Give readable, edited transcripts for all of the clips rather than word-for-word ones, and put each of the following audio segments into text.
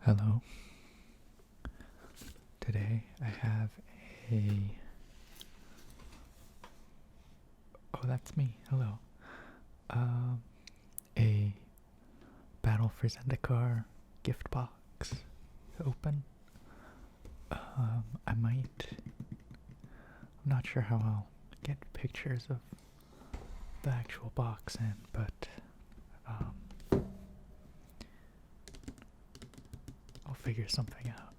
Hello. Today I have a... Oh, that's me. Hello. A Battle for Zendikar gift box to open. I might... I'm not sure how I'll get pictures of the actual box in, but I'll figure something out.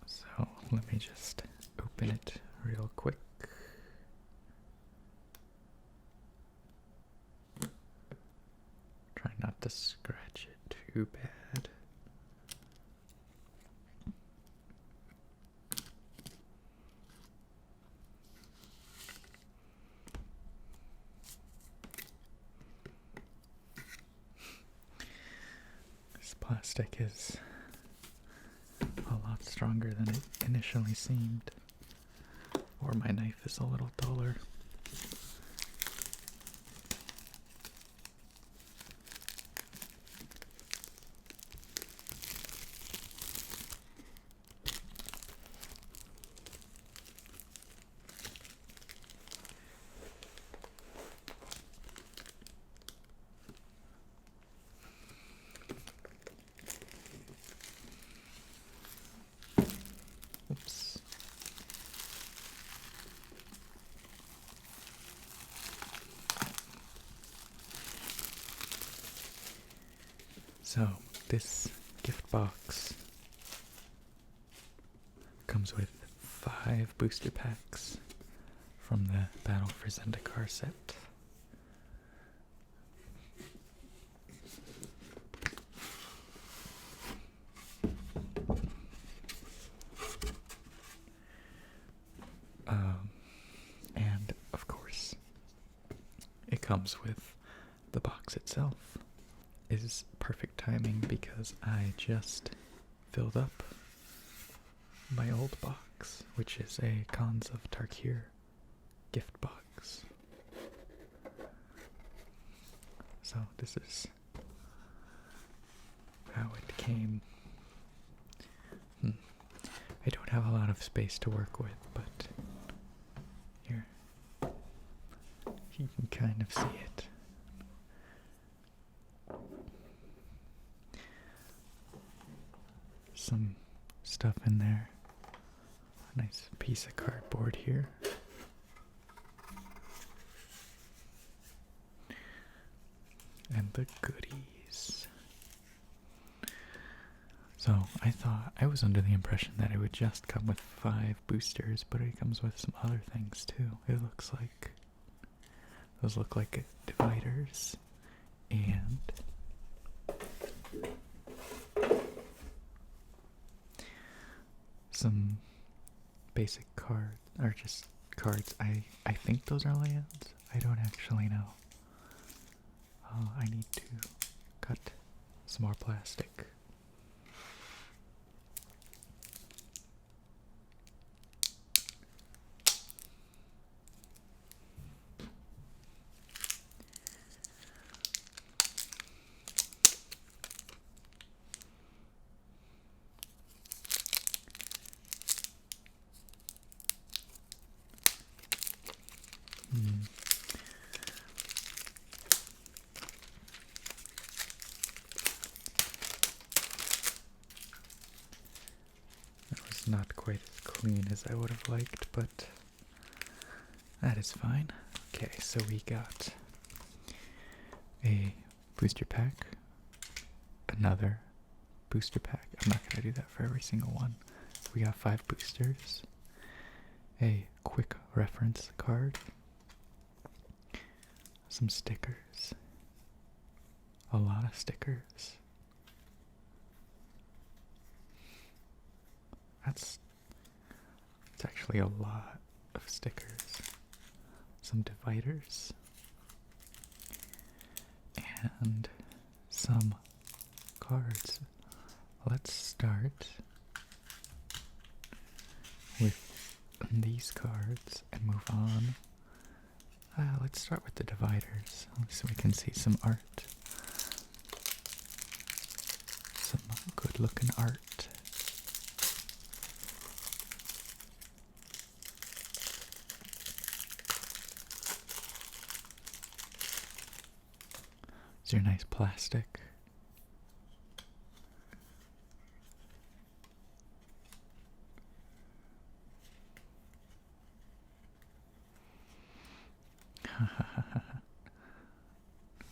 So let me just open it real quick. Try not to scratch it too bad. This plastic is a lot stronger than it initially seemed. Or my knife is a little duller. Oops. So, this gift box comes with 5 booster packs from the Battle for Zendikar set. And of course, it comes with the box itself. Is perfect timing because I just filled up my old box, which is a Cons of Tarkir gift box. So this is how it came. I don't have a lot of space to work with, but here you can kind of see it. Some stuff in there. A nice piece of cardboard here. And the goodies. So I was under the impression that it would just come with 5 boosters, but it comes with some other things too. It looks like those look like dividers and some basic cards, or just cards. I think those are layouts. I don't actually know. I need to cut some more plastic. That was not quite as clean as I would have liked, but that is fine. Okay, so we got a booster pack, another booster pack. I'm not going to do that for every single one. We got 5 boosters, a quick reference card, some stickers, a lot of stickers. It's actually a lot of stickers. Some dividers. And some cards. Let's start with these cards and move on. Let's start with the dividers so we can see some art. good looking art. Is your nice plastic?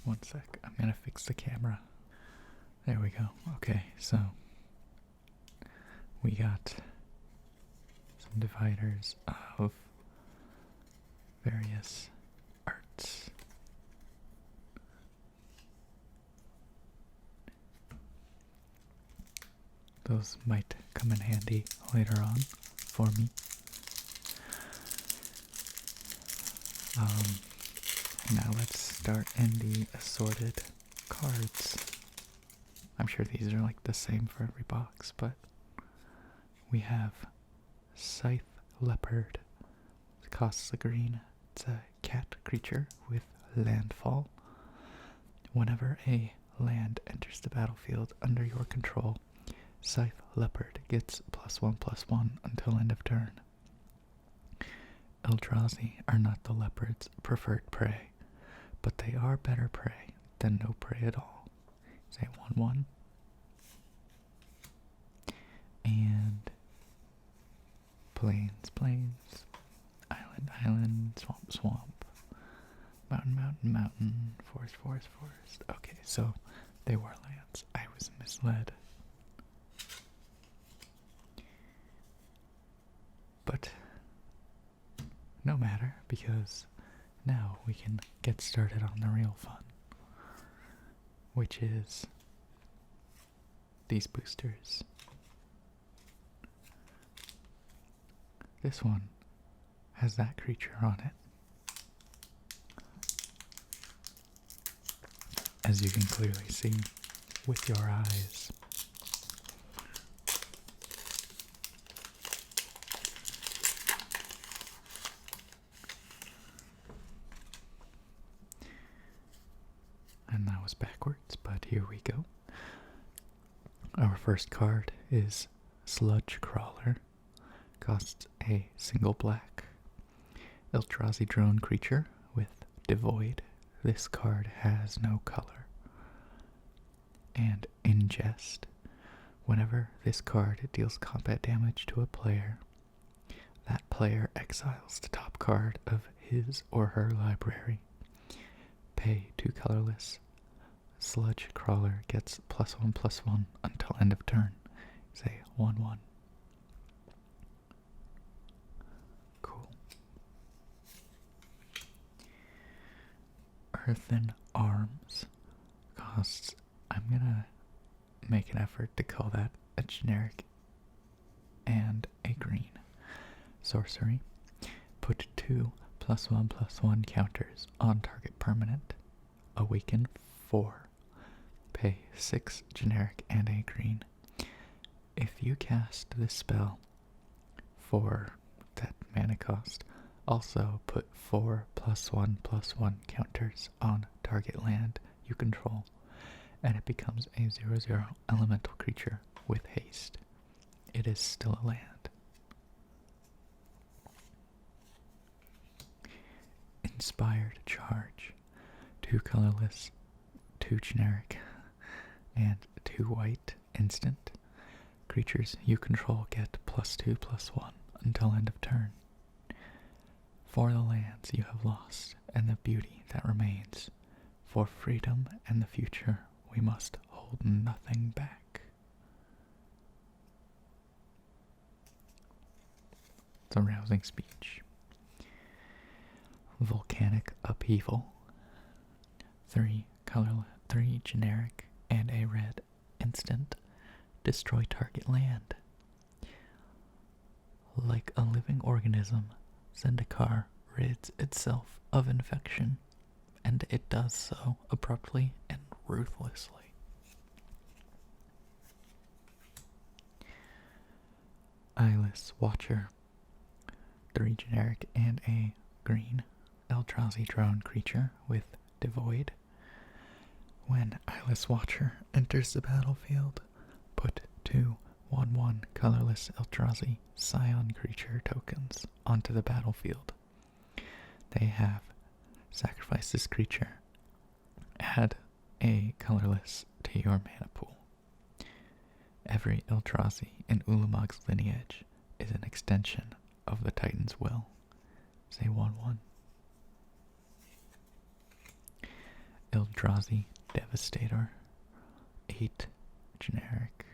One sec, I'm gonna fix the camera. There we go. Okay, so we got some dividers of various arts. Those might come in handy later on for me. Now let's start in the assorted cards. I'm sure these are like the same for every box, but we have Scythe Leopard. It costs a green. It's a cat creature with landfall. Whenever a land enters the battlefield under your control, Scythe Leopard gets +1/+1 until end of turn. Eldrazi are not the leopard's preferred prey, but they are better prey than no prey at all. Say 1/1. And plains, plains, island, island, swamp, swamp, mountain, mountain, mountain, forest, forest, forest. Okay, so they were lands. I was misled. But no matter, because now we can get started on the real fun, which is these boosters. This one has that creature on it. As you can clearly see with your eyes. And that was backwards, but here we go. Our first card is Sludge Crawler. Costs a single black. Eldrazi drone creature with Devoid. This card has no color. And Ingest. Whenever this card deals combat damage to a player, that player exiles the top card of his or her library. Pay 2 colorless. Sludge Crawler gets +1/+1 until end of turn. Say 1/1. Cool. Earthen Arms costs, I'm gonna make an effort to call that a generic and a green. Sorcery. Put 2 +1/+1 counters on target permanent. Awaken 4. Pay 6 generic and a green. If you cast this spell for that mana cost, also put 4 +1/+1 counters on target land you control, and it becomes a 0/0 elemental creature with haste. It is still a land. Inspired Charge. 2 colorless, 2 generic, and 2 white instant. Creatures you control get +2/+1 until end of turn. For the lands you have lost and the beauty that remains, for freedom and the future, we must hold nothing back. It's a rousing speech. Volcanic Upheaval. 3 colorless, 3 generic, and a red instant. Destroy target land. Like a living organism, Zendikar rids itself of infection, and it does so abruptly and ruthlessly. Eyeless Watcher. 3 generic and a green. Eldrazi drone creature with Devoid. When Eyeless Watcher enters the battlefield, put 2 1/1 colorless Eldrazi Scion creature tokens onto the battlefield. They have sacrifice this creature. Add a colorless to your mana pool. Every Eldrazi in Ulamog's lineage is an extension of the Titan's will. Say 1/1. Eldrazi Devastator. 8 generic.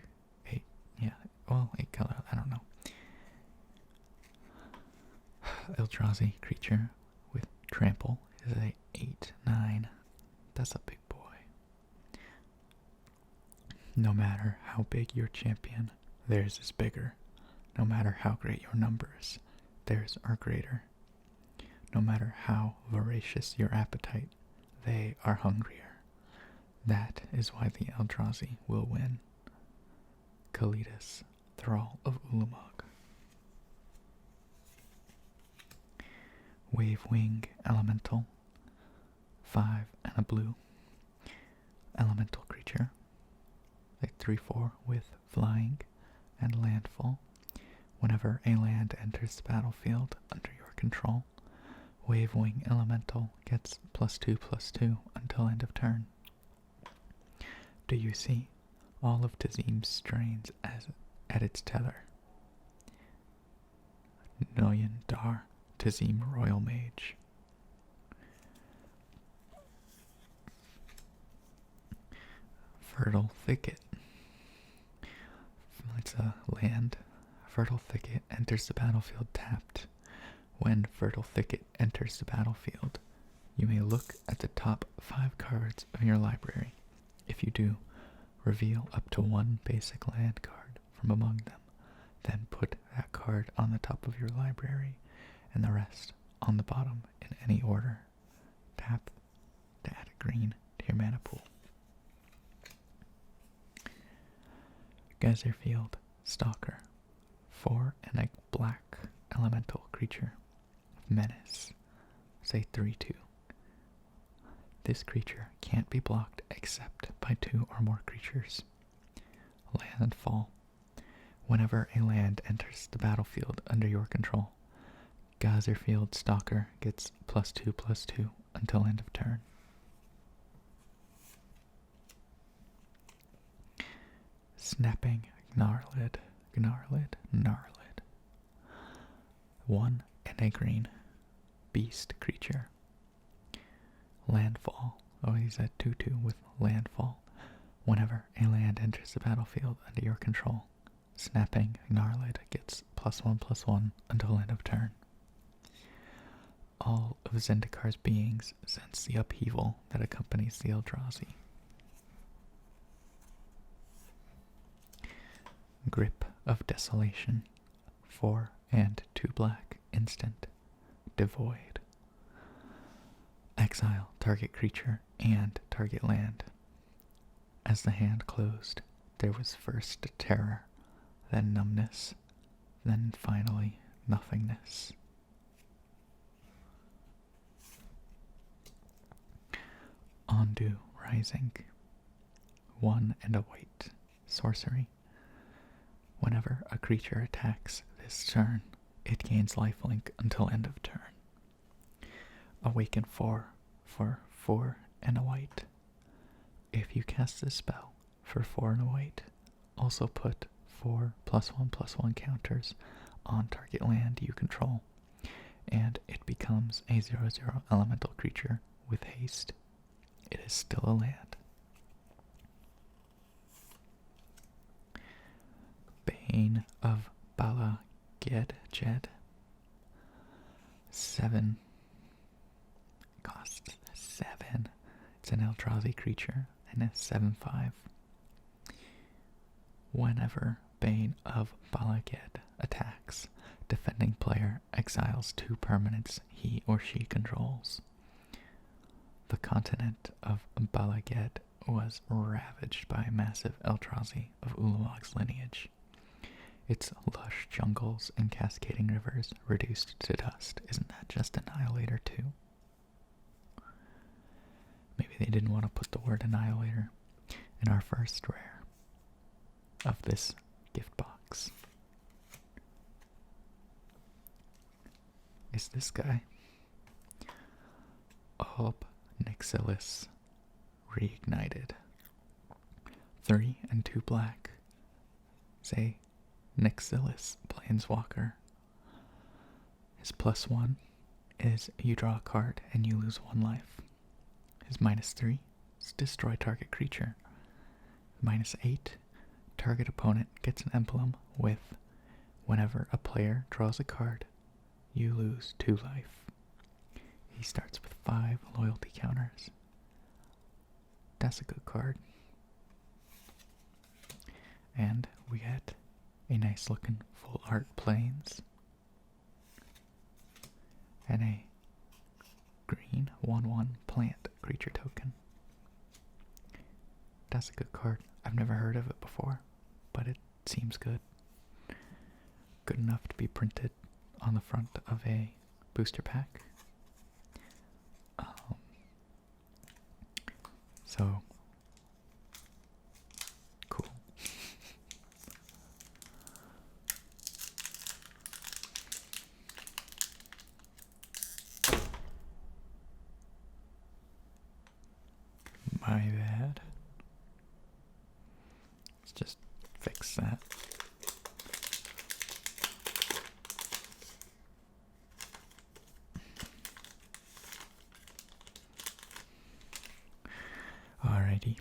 8, yeah, well, 8 color, I don't know. Eldrazi creature with trample is a 8/9. That's a big boy. No matter how big your champion, theirs is bigger. No matter how great your numbers, theirs are greater. No matter how voracious your appetite, they are hungrier. That is why the Eldrazi will win. Kalidas, Thrall of Ulamog. Wavewing Elemental. 5 and a blue. Elemental creature. Like 3/4 with flying and landfall. Whenever a land enters the battlefield under your control, Wavewing Elemental gets +2/+2 until end of turn. Do you see all of Tazim's strains at its tether? Noyan Dar, Tazim Royal Mage. Fertile Thicket. It's a land. Fertile Thicket enters the battlefield tapped. When Fertile Thicket enters the battlefield, you may look at the top 5 cards of your library. If you do, reveal up to 1 basic land card from among them. Then put that card on the top of your library and the rest on the bottom in any order. Tap to add a green to your mana pool. Geyserfield Stalker. 4 and a black elemental creature. Menace. Say 3/2. This creature can't be blocked except by 2 or more creatures. Landfall. Whenever a land enters the battlefield under your control, Geyserfield Stalker gets +2/+2 until end of turn. Snapping Gnarlid. 1 and a green. Beast creature. Landfall. Oh, he's at 2/2 with landfall. Whenever a land enters the battlefield under your control, Snapping Gnarlid gets +1/+1 until end of turn. All of Zendikar's beings sense the upheaval that accompanies the Eldrazi. Grip of Desolation. 4 and 2 black. Instant. Devoid. Exile target creature and target land. As the hand closed, there was first terror, then numbness, then finally nothingness. Ondu Rising. 1 and a white. Sorcery. Whenever a creature attacks this turn, it gains lifelink until end of turn. Awaken 4 for 4 and a white. If you cast this spell for 4 and a white, also put 4 +1/+1 counters on target land you control, and it becomes a 0/0 elemental creature with haste. It is still a land. Bane of Bala-Ged. 7. Costs 7. It's an Eldrazi creature, and it's 7/5. Whenever Bane of Bala-Ged attacks, defending player exiles 2 permanents he or she controls. The continent of Bala-Ged was ravaged by massive Eldrazi of Ulamog's lineage. Its lush jungles and cascading rivers reduced to dust. Isn't that just Annihilator too? Maybe they didn't want to put the word Annihilator in our first rare. of this gift box is this guy. Ob Nixilis Reignited. 3 and 2 black. Say Nixilis Planeswalker. His +1 is you draw a card and you lose 1 life. His -3 is destroy target creature. -8, target opponent gets an emblem with whenever a player draws a card, you lose 2 life. He starts with 5 loyalty counters. That's a good card. And we get a nice looking full art plains and a green 1/1 plant creature token. That's a good card. I've never heard of it before, but it seems good. Good enough to be printed on the front of a booster pack. So cool. My bad. Let's just fix that. Alrighty.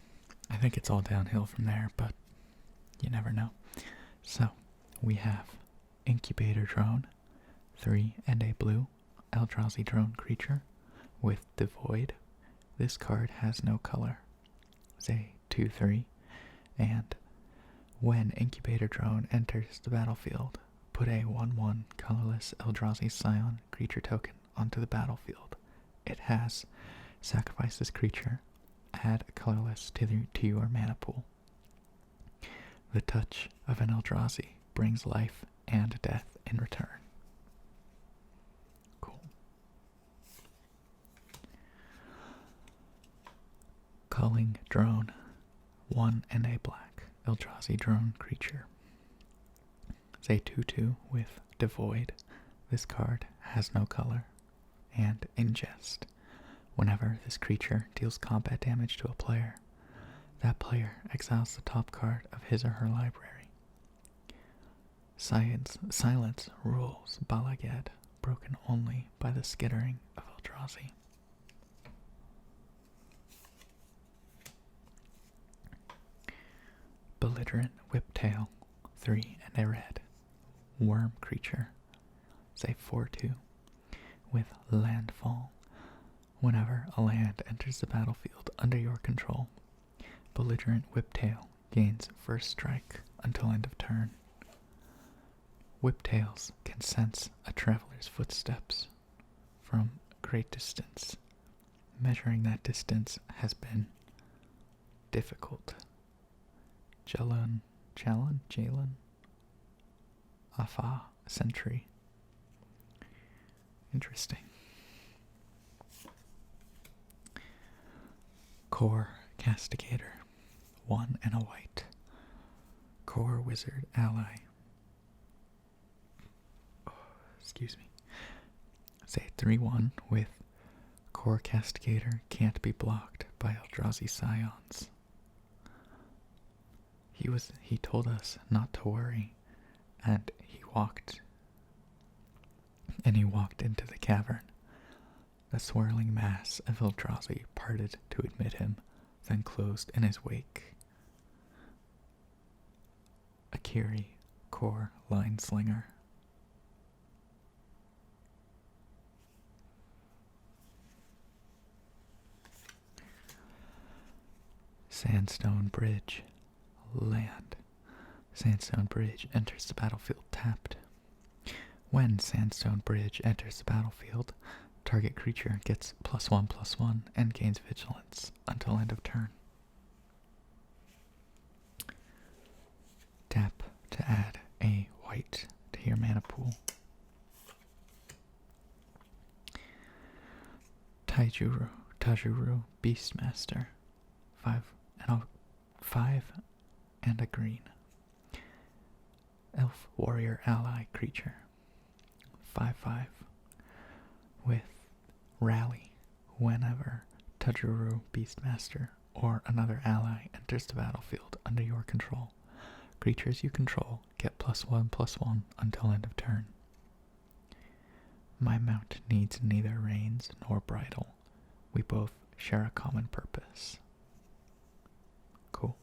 I think it's all downhill from there, but you never know. So, we have Incubator Drone, 3 and a blue Eldrazi drone creature with Devoid. This card has no color. It's a 2/3, and when Incubator Drone enters the battlefield, put a 1/1 colorless Eldrazi Scion creature token onto the battlefield. It has sacrifice this creature, add a colorless to your mana pool. The touch of an Eldrazi brings life and death in return. Cool. Culling Drone, 1 and a black Eldrazi drone creature. It's a 2/2 with Devoid. This card has no color. And Ingest. Whenever this creature deals combat damage to a player, that player exiles the top card of his or her library. Silence rules Balaged, broken only by the skittering of Eldrazi. Belligerent Whiptail, 3 and a red. Worm creature. It's a 4/2 with Landfall. Whenever a land enters the battlefield under your control, Belligerent Whiptail gains first strike until end of turn. Whiptails can sense a traveler's footsteps from a great distance. Measuring that distance has been difficult. Jalen, Afa, Sentry. Interesting. Core Castigator, 1 and a white. Core Wizard Ally. Excuse me. Say 3/1 with Core Castigator can't be blocked by Eldrazi Scions. He told us not to worry, and he walked into the cavern. The swirling mass of Eldrazi parted to admit him, then closed in his wake. Akiri, Core Lineslinger. Sandstone Bridge. Land. Sandstone Bridge enters the battlefield tapped. When Sandstone Bridge enters the battlefield, target creature gets +1/+1 and gains vigilance until end of turn. Tap to add a white to your mana pool. Tajuru Beastmaster, 5 and a green. Elf warrior ally creature. 5/5 with rally whenever Tajuru Beastmaster or another ally enters the battlefield under your control. Creatures you control get +1/+1 until end of turn. My mount needs neither reins nor bridle. We both share a common purpose. Cool.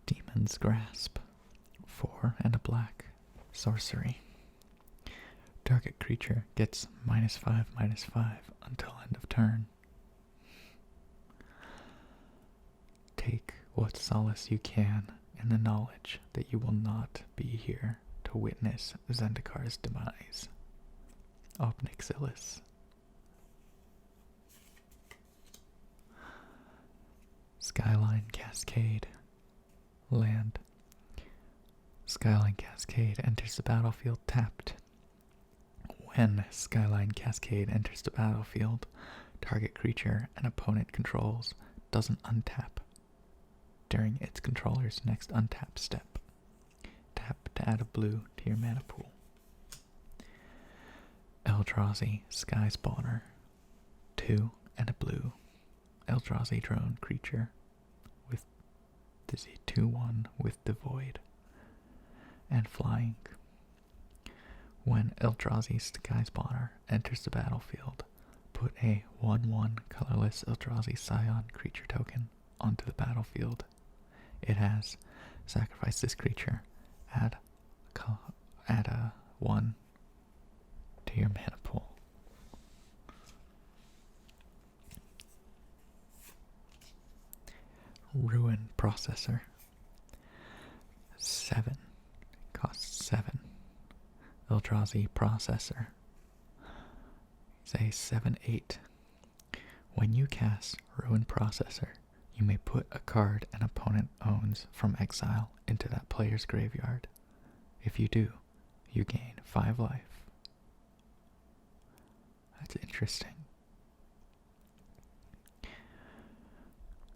Demon's Grasp. 4 and a black. Sorcery. Target creature gets -5/-5 until end of turn. Take what solace you can in the knowledge that you will not be here to witness Zendikar's demise. Obnixilis. Skyline Cascade. Land. Skyline Cascade enters the battlefield tapped. When Skyline Cascade enters the battlefield, target creature an opponent controls doesn't untap during its controller's next untap step. Tap to add a blue to your mana pool. Eldrazi Sky Spawner. 2 and a blue. Eldrazi drone creature with this is a 2/1 with Devoid and flying. When Eldrazi Sky Spawner enters the battlefield, put a 1/1 colorless Eldrazi Scion creature token onto the battlefield. It has sacrifice this creature, add a 1 to your mana pool. Ruin Processor. 7. Costs 7. Eldrazi Processor. It's a 7/8. When you cast Ruin Processor, you may put a card an opponent owns from exile into that player's graveyard. If you do, you gain 5 life. That's interesting.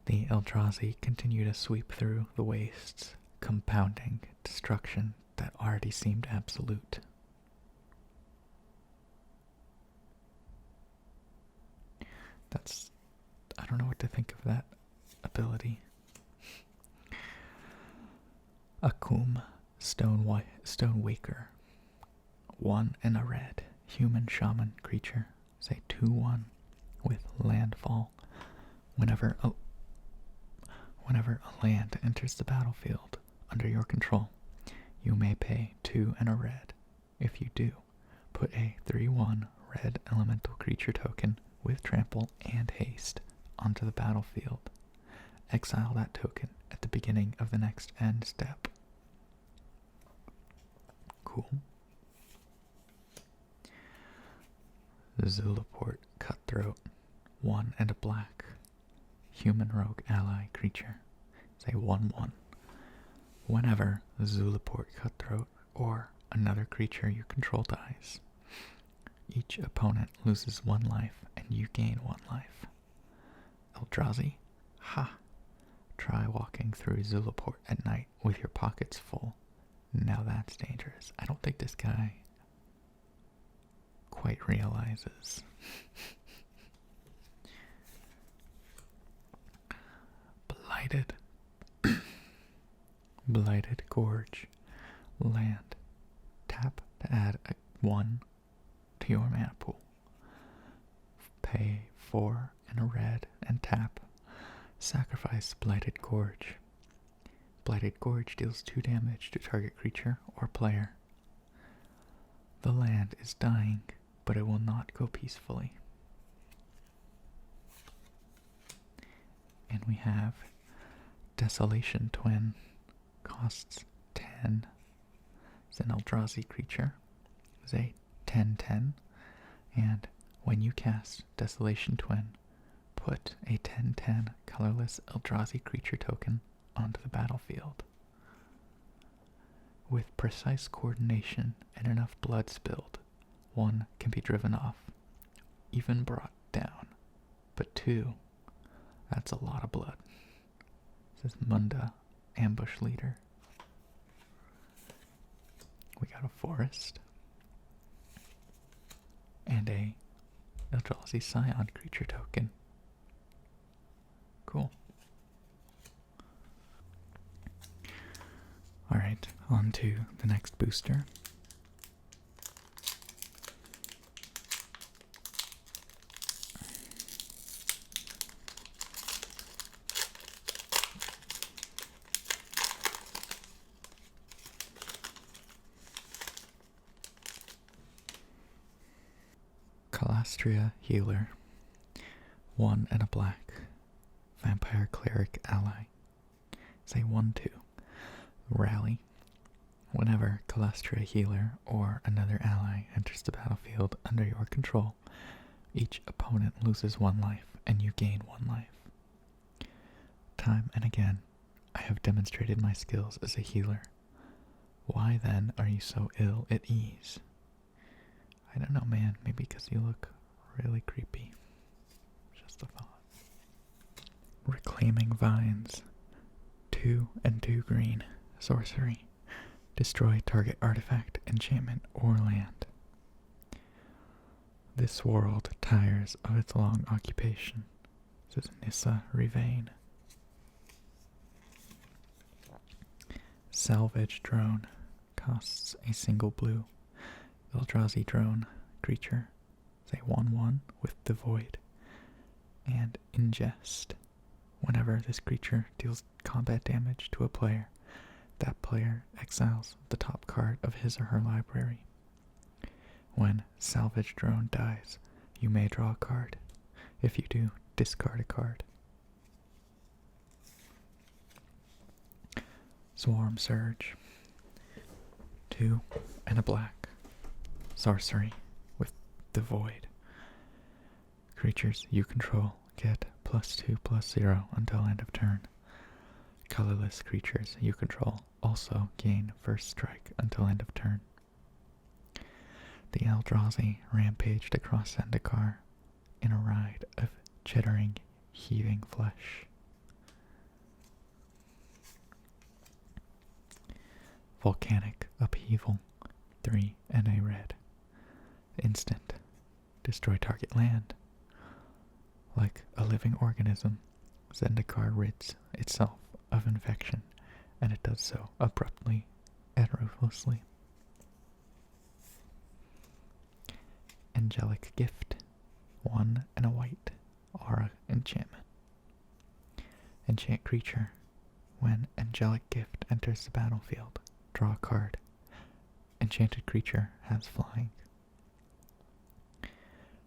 The Eldrazi continue to sweep through the wastes, compounding destruction that already seemed absolute. I don't know what to think of that ability. Akum, Stone Waker. 1 and a red. Human shaman creature. Say 2/1 with landfall. Whenever a land enters the battlefield under your control, you may pay 2 and a red. If you do, put a 3/1 red elemental creature token with trample and haste onto the battlefield. Exile that token at the beginning of the next end step. Cool. Zulaport Cutthroat. 1 and a black. Human rogue ally creature. Say 1/1. Whenever Zulaport Cutthroat or another creature you control dies, each opponent loses 1 life and you gain 1 life. Eldrazi. Ha! Try walking through Zulaport at night with your pockets full. Now that's dangerous. I don't think this guy quite realizes. Blighted. Blighted Gorge. Land. Tap to add a 1 to your mana pool. Pay 4 and a red and tap. Sacrifice Blighted Gorge. Blighted Gorge deals 2 damage to target creature or player. The land is dying, but it will not go peacefully. And we have Desolation Twin. Costs 10. It's an Eldrazi creature. It's a 10/10. And when you cast Desolation Twin, put a 10/10 colorless Eldrazi creature token onto the battlefield. With precise coordination and enough blood spilled, 1 can be driven off, even brought down. But 2, that's a lot of blood. It's This is Munda, ambush leader. We got a forest. And a Eldrazi Scion creature token. Cool. Alright, on to the next booster. Calastria Healer. 1 and a black. Vampire Cleric Ally. Say 1/2. Rally. Whenever Calastria Healer or another ally enters the battlefield under your control, each opponent loses 1 life and you gain 1 life. Time and again, I have demonstrated my skills as a healer. Why then are you so ill at ease? I don't know, man. Maybe because you look really creepy. Just a thought. Reclaiming Vines. 2 and 2 green. Sorcery. Destroy target artifact, enchantment, or land. This world tires of its long occupation, says Nissa Revane. Salvage Drone. Costs a single blue. Eldrazi Drone creature. Say 1/1 with the Void. And Ingest. Whenever this creature deals combat damage to a player, that player exiles the top card of his or her library. When Salvage Drone dies, you may draw a card. If you do, discard a card. Swarm Surge. 2 and a black. Sorcery with the Void. Creatures you control get +2/+0 until end of turn. Colorless creatures you control also gain first strike until end of turn. The Eldrazi rampaged across Zendikar in a ride of chittering, heaving flesh. Volcanic Upheaval. 3 and a red. Instant. Destroy target land. Like a living organism, Zendikar rids itself of infection, and it does so abruptly and ruthlessly. Angelic Gift. 1 and a white. Aura enchantment. Enchant creature. When Angelic Gift enters the battlefield, draw a card. Enchanted creature has flying.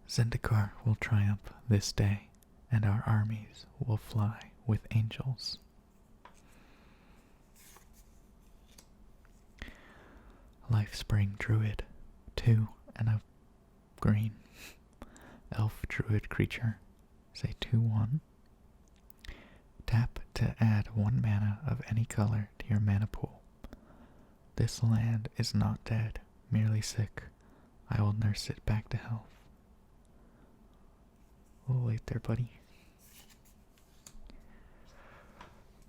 Zendikar will triumph this day, and our armies will fly with angels. Lifespring Druid. 2 and a green. Elf Druid creature. Say 2/1. Tap to add 1 mana of any color to your mana pool. This land is not dead, merely sick. I will nurse it back to health. A little late there, buddy.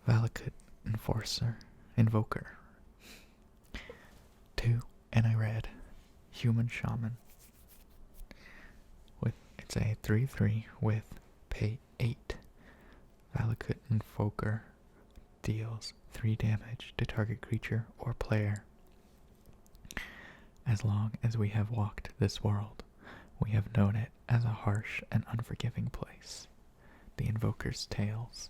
Valakut Invoker. 2 and a red. Human Shaman. It's a 3/3 with pay 8. Valakut Invoker deals 3 damage to target creature or player. As long as we have walked this world, we have known it as a harsh and unforgiving place. The Invoker's Tales.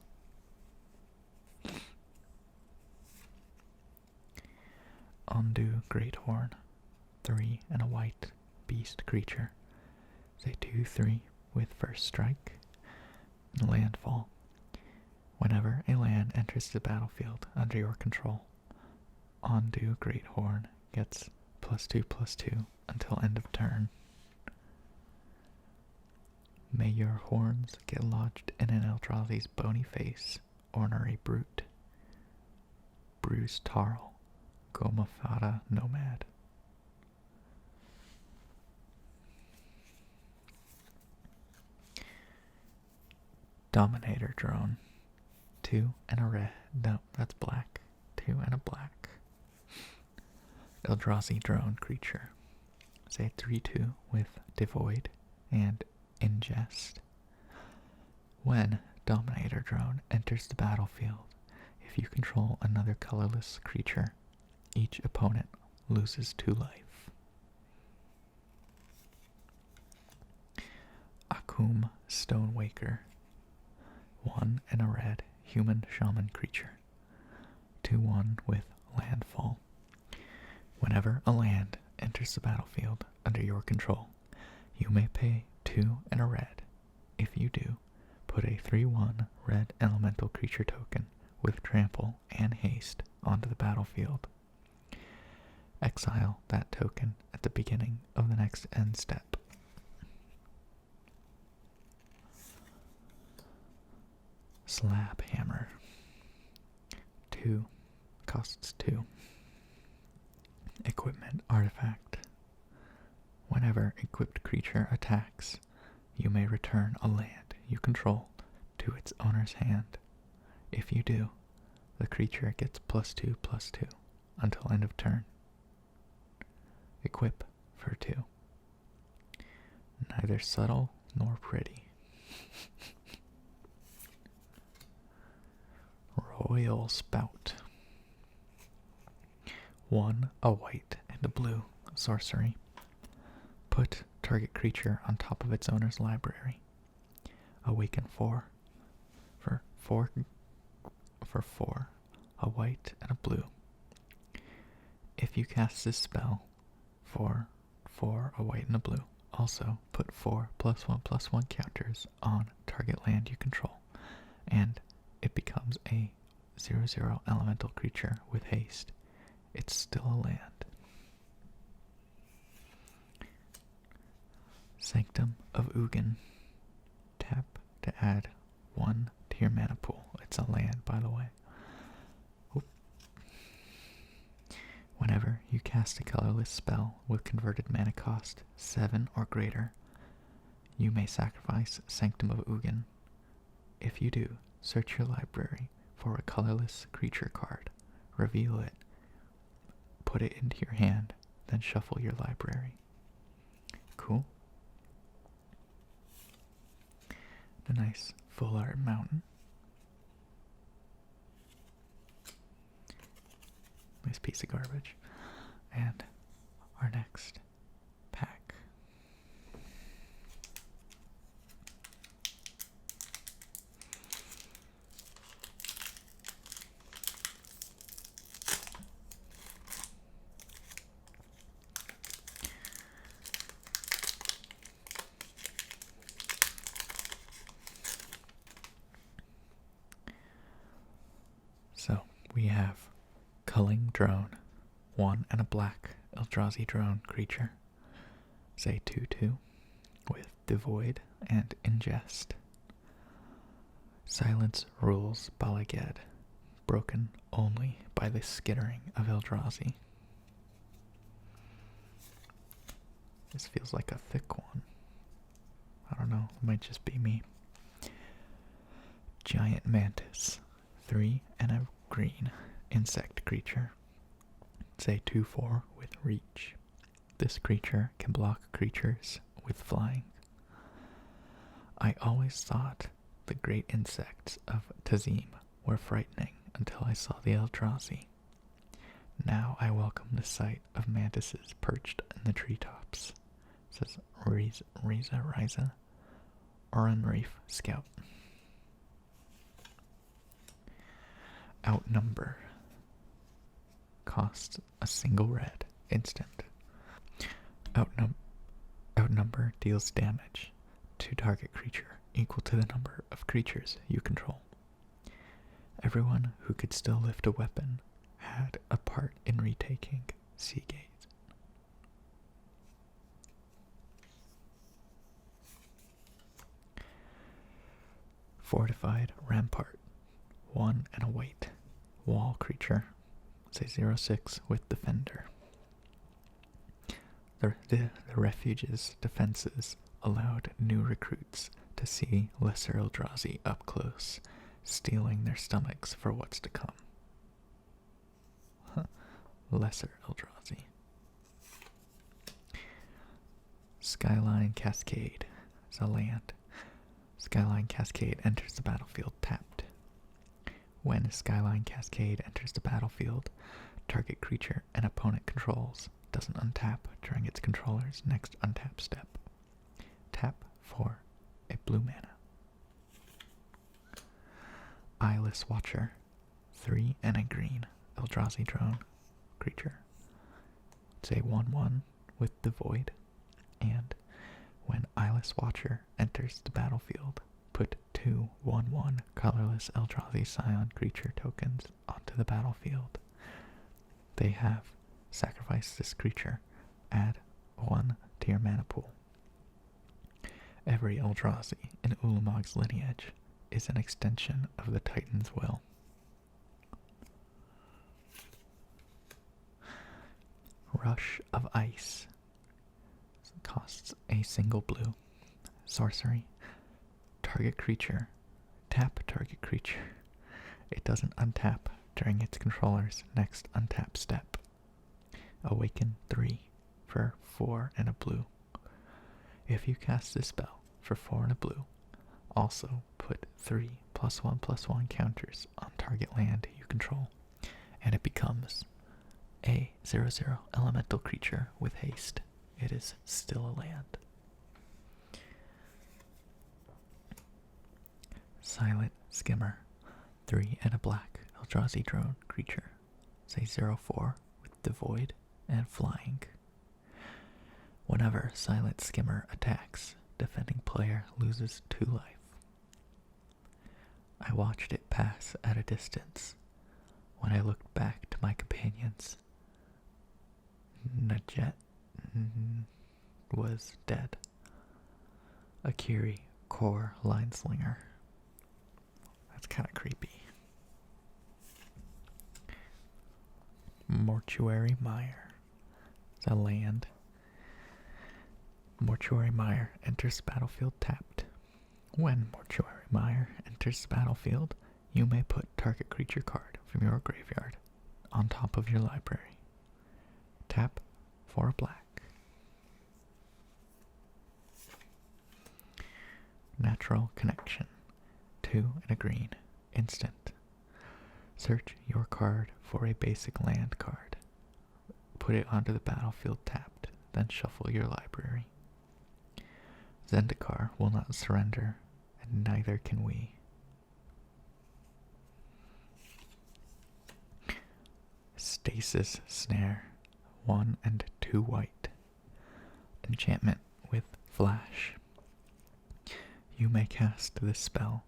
Ondu Greathorn. 3 and a white beast creature. Say 2/3 with first strike. And landfall. Whenever a land enters the battlefield under your control, Ondu Greathorn gets +2/+2 until end of turn. May your horns get lodged in an Eldrazi's bony face, ornery brute. Bruce Tarl, Gomafada Nomad. Dominator Drone. 2 and a red. No, that's black. 2 and a black. Eldrazi drone creature. Say 3/2 with Devoid and Ingest. When Dominator drone enters the battlefield, if you control another colorless creature, each opponent loses 2 life. Akum Stonewaker. 1 and a red human shaman creature. 2/1 with landfall. Whenever a land enters the battlefield under your control, you may pay 2 and a red. If you do, put a 3/1 red elemental creature token with trample and haste onto the battlefield. Exile that token at the beginning of the next end step. Slab Hammer. 2. Costs 2. Equipment artifact. Whenever equipped creature attacks, you may return a land you control to its owner's hand. If you do, the creature gets +2/+2 until end of turn. Equip for 2. Neither subtle nor pretty. Royal Spout. 1, a white and a blue sorcery. Put target creature on top of its owner's library. Awaken 4 for 4, a white and a blue. If you cast this spell for 4, a white and a blue, also put 4 +1/+1 counters on target land you control, and it becomes a 0/0 elemental creature with haste. It's still a land. Sanctum of Ugin. Tap to add 1 to your mana pool. It's a land, by the way. Oop. Whenever you cast a colorless spell with converted mana cost 7 or greater, you may sacrifice Sanctum of Ugin. If you do, search your library for a colorless creature card, reveal it, put it into your hand, then shuffle your library. Cool. A nice full art mountain. Nice piece of garbage. And our next pack. So we have Culling Drone, 1 and a black Eldrazi drone creature. Say 2/2 with Devoid and Ingest. Silence rules Balaged, broken only by the skittering of Eldrazi. This feels like a thick one. I don't know, it might just be me. Giant Mantis, 3 and a green insect creature. Say 2/4 with Reach. This creature can block creatures with flying. I always thought the great insects of Tazim were frightening until I saw the Eldrazi. Now I welcome the sight of mantises perched in the treetops, says Riza, Oran Reef Scout. Outnumber. Costs a single red. Instant. Outnumber deals damage to target creature equal to the number of creatures you control. Everyone who could still lift a weapon had a part in retaking Seagate. Fortified Rampart. 1 and a white. Wall creature. Say 0/6 with Defender. The refuge's defenses allowed new recruits to see Lesser Eldrazi up close steeling their stomachs for what's to come. Lesser Eldrazi. Skyline Cascade is a land. Skyline Cascade enters the battlefield tapped. When Skyline Cascade enters the battlefield, target creature an opponent controls doesn't untap during its controller's next untap step. Tap for a blue mana. Eyeless Watcher, 3 and a green Eldrazi drone creature. It's a 1/1 with the Void, and when Eyeless Watcher enters the battlefield, put 2 1/1 colorless Eldrazi Scion creature tokens onto the battlefield. They have sacrificed this creature, add 1 to your mana pool. Every Eldrazi in Ulamog's lineage is an extension of the Titan's will. Rush of Ice costs a single blue. Sorcery. Target creature. Tap target creature. It doesn't untap during its controller's next untap step. Awaken 3 for 4 and a blue. If you cast this spell for 4 and a blue, also put 3 +1/+1 counters on target land you control, and it becomes a 0/0 elemental creature with haste. It is still a land. Silent Skimmer, 3 and a black Eldrazi drone creature. It's a 0/4 with the Void and flying. Whenever Silent Skimmer attacks, defending player loses 2 life. I watched it pass at a distance. When I looked back to my companions, Najet was dead. Akiri, Core Lineslinger. That's kind of creepy. Mortuary Mire. It's a land. Mortuary Mire enters the battlefield tapped. When Mortuary Mire enters the battlefield, you may put target creature card from your graveyard on top of your library. Tap for a black. Natural Connection, 2 and a green, instant. Search your card for a basic land card. Put it onto the battlefield tapped, then shuffle your library. Zendikar will not surrender, and neither can we. Stasis Snare, 1 and 2 white. Enchantment with Flash. You may cast this spell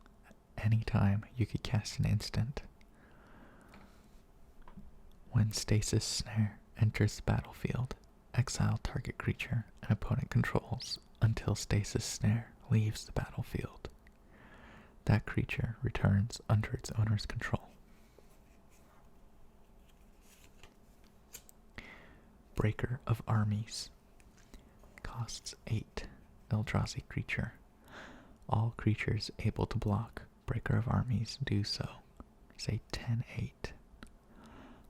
anytime you could cast an instant. When Stasis Snare enters the battlefield, exile target creature an opponent controls until Stasis Snare leaves the battlefield. That creature returns under its owner's control. Breaker of Armies. Costs 8. Eldrazi creature. All creatures able to block Breaker of Armies do so. Say 10/8.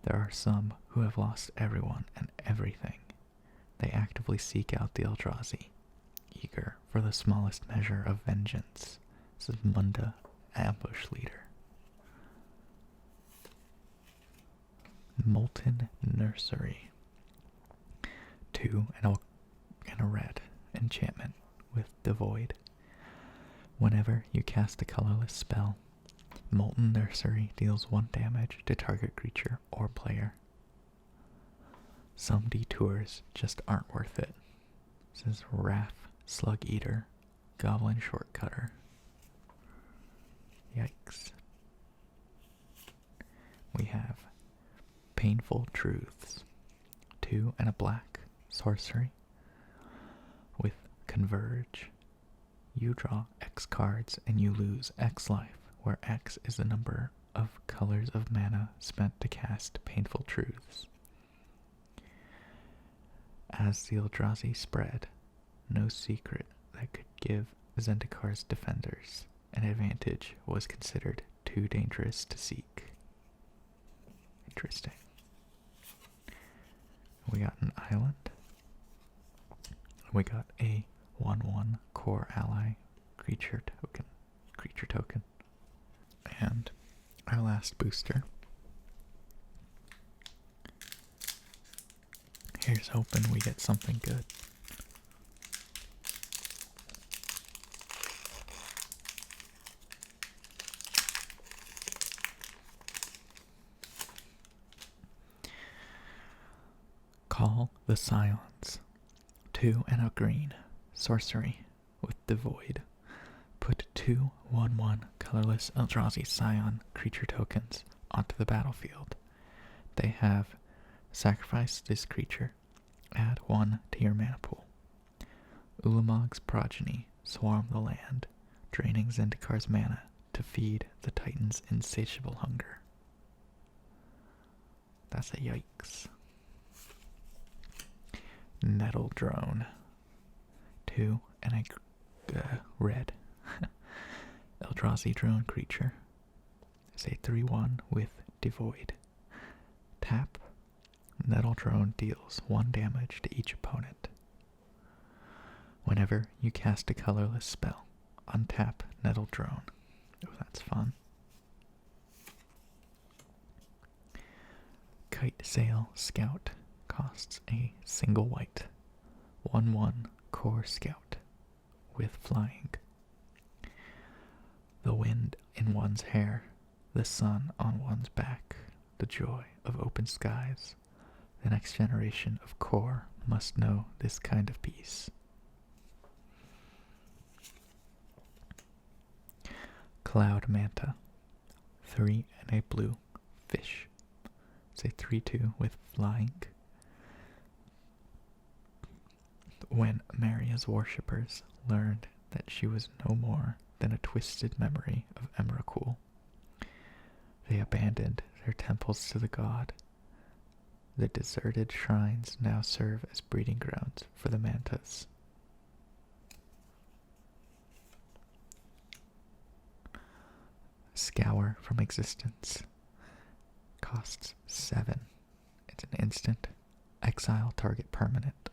There are some who have lost everyone and everything. They actively seek out the Eldrazi, eager for the smallest measure of vengeance. This is Munda, Ambush Leader. Molten Nursery. 2 and a red enchantment with the Void. Whenever you cast a colorless spell, Molten Nursery deals 1 damage to target creature or player. Some detours just aren't worth it. This is Wrath, Slug Eater, Goblin Shortcutter. Yikes. We have Painful Truths. 2 and a black sorcery with Converge. You draw X cards and you lose X life, where X is the number of colors of mana spent to cast Painful Truths. As the Eldrazi spread, no secret that could give Zendikar's defenders an advantage was considered too too dangerous to seek. Interesting. We got an island. We got a 1/1 core ally creature token. And our last booster. Here's hoping we get something good. Call the Scions. 2 and a green. Sorcery with Devoid. Put 2 1/1 colorless Eldrazi Scion creature tokens onto the battlefield. They have sacrifice this creature. Add 1 to your mana pool. Ulamog's progeny swarm the land, draining Zendikar's mana to feed the Titan's insatiable hunger. That's a yikes. Nettle Drone. 2 and a red. Eldrazi drone creature. It's a 3/1 with Devoid. Tap. Nettle Drone deals 1 damage to each opponent. Whenever you cast a colorless spell, untap Nettle Drone. Oh, that's fun. Kite Sail Scout costs a single white. 1/1 core scout with flying. The wind in one's hair, the sun on one's back, the joy of open skies. The next generation of core must know this kind of peace. Cloud Manta. 3 and a blue fish. It's a 3/2 with flying. When Maria's worshippers learned that she was no more than a twisted memory of Emrakul, they abandoned their temples to the god. The deserted shrines now serve as breeding grounds for the mantas. Scour from Existence. Costs 7. It's an instant. Exile target permanent.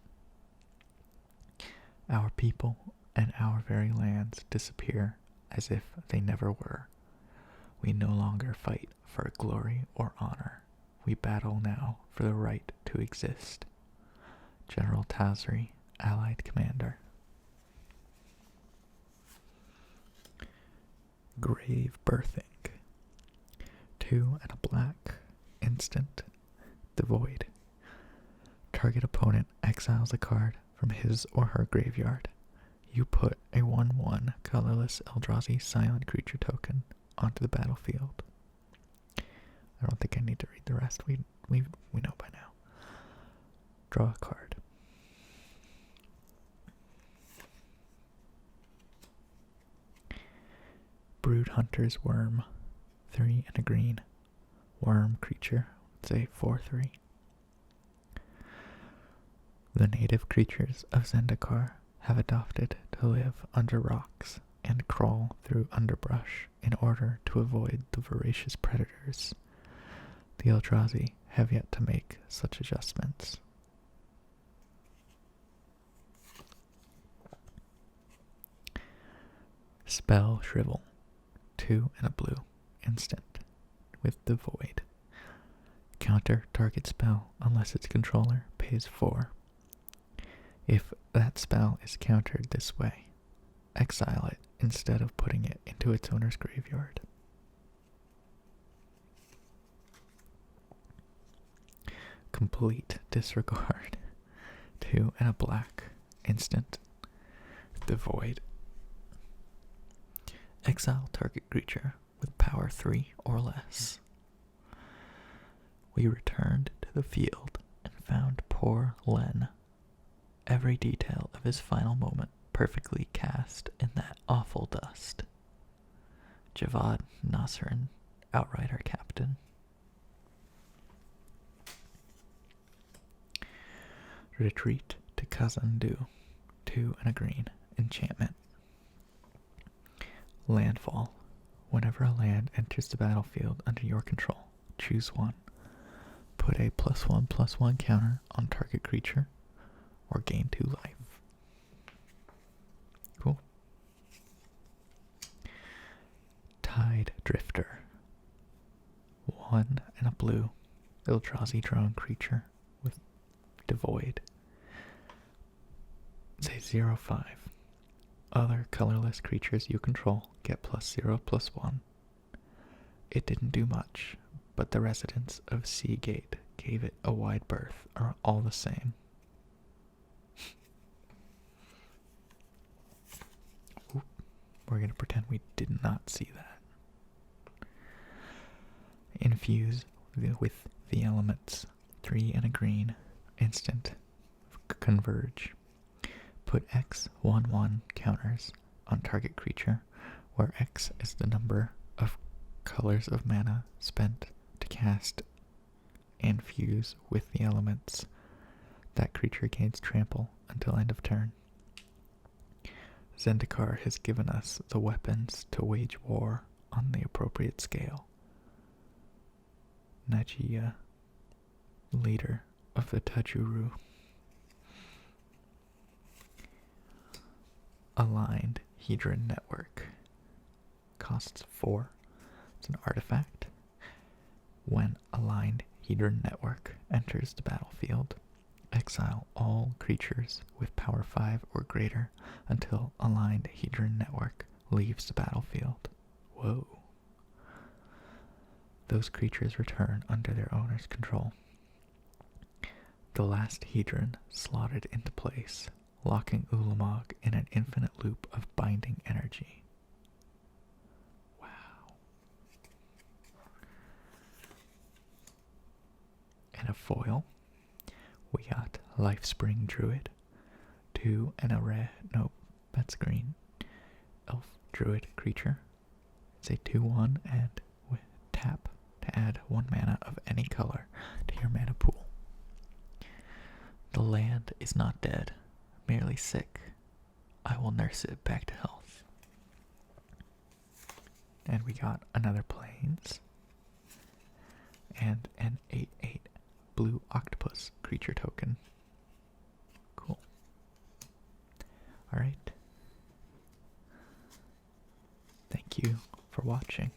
Our people and our very lands disappear as if they never were. We no longer fight for glory or honor. We battle now for the right to exist. General Tazri, Allied Commander. Grave Birthing. 2 and a black. Instant. Devoid. Target opponent exiles a card from his or her graveyard. You put a 1/1 colorless Eldrazi Scion creature token onto the battlefield. I don't think I need to read the rest. We know by now. Draw a card. Brood Hunter's Worm. 3 and a green. Worm creature. It's a 4/3. The native creatures of Zendikar have adopted to live under rocks and crawl through underbrush in order to avoid the voracious predators. The Eldrazi have yet to make such adjustments. Spell Shrivel. 2 and a blue. Instant. With Devoid. Counter target spell unless its controller pays 4. If that spell is countered this way, exile it instead of putting it into its owner's graveyard. Complete Disregard. 2 and a black. Instant. Devoid. Exile target creature with power 3 or less. We returned to the field and found poor Len. Every detail of his final moment perfectly cast in that awful dust. Javad Nasrin, Outrider Captain. Retreat to Kazandu. 2 and a green. Enchantment. Landfall. Whenever a land enters the battlefield under your control, choose one. Put a +1/+1 counter on target creature, or gain 2 life. Cool. Tide Drifter. 1 and a blue Eldrazi drone creature with Devoid. It's a 0/5. Other colorless creatures you control get +0/+1. It didn't do much, but the residents of Seagate gave it a wide berth, are all the same. Oop, we're going to pretend we did not see that. Infuse with the elements. 3 and a green. Instant. Converge. Put X/1/1 counters on target creature, where X is the number of colors of mana spent to cast and fuse with the elements. That creature gains trample until end of turn. Zendikar has given us the weapons to wage war on the appropriate scale. Najia, leader of the Tajuru. Aligned Hedron Network. Costs 4. It's an artifact. When Aligned Hedron Network enters the battlefield, exile all creatures with power 5 or greater until Aligned Hedron Network leaves the battlefield. Whoa. Those creatures return under their owner's control. The last Hedron slotted into place, locking Ulamog in an infinite loop of binding energy. Wow. And a foil, we got Lifespring Druid, 2 and a red, nope, that's green, elf druid creature. It's a 2/1 and with tap to add 1 mana of any color to your mana pool. The land is not dead, merely sick. I will nurse it back to health. And we got another plains and an 8/8 blue octopus creature token. Cool. Alright. Thank you for watching.